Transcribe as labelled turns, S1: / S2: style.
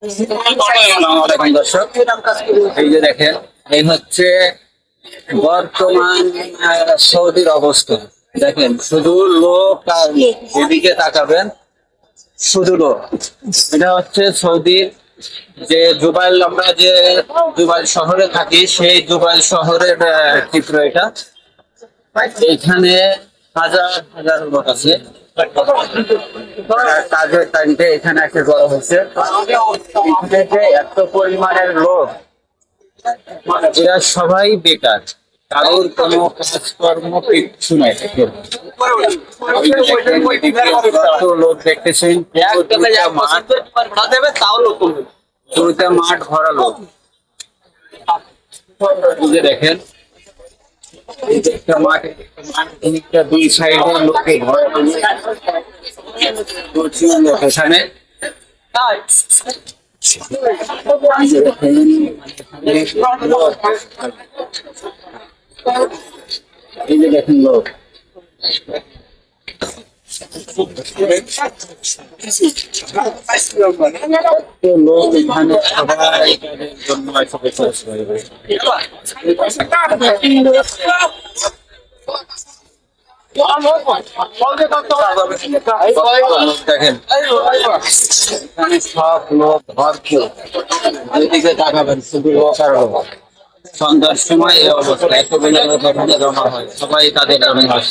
S1: আসসালামু দর্শক, এই যে দেখেন, এই হচ্ছে বর্তমান সৌদির অবস্থা। দেখেন, শুধু লোক আর লোক। এদিকে তাকাবেন, শুধু লোক। এটা হচ্ছে সৌদির যে জুবাইল, আমরা যে জুবাইল শহরে থাকি, সেই জুবাইল শহরের চিত্র এটা। এখানে হাজার হাজার লোক আছে কাজের টাইমে। এখানে একটা করা হয়েছে, এত পরিমাণের লোক, এরা সবাই বেকার, কারোর কোনো কাজকর্ম কিচ্ছু নাই। কত লোক দেখতেছেন, দুইটা মাঠ ভরা লোক। বুঝে দেখেন, দুই সাইডে লোকে ঘর, প্রচুর লোক এখানে। এই যে দেখেন লোক, লোক এখানে সবাই জন্য দেখেন, এখানে সব লোক ভরপুর। এদিকে তাকাবেন, শুধু লোক আর লোক। সন্ধ্যার সময় এই অবস্থা, এতগুলো লোক এখানে জমা হয়, সবাই তাদের জমা হয়।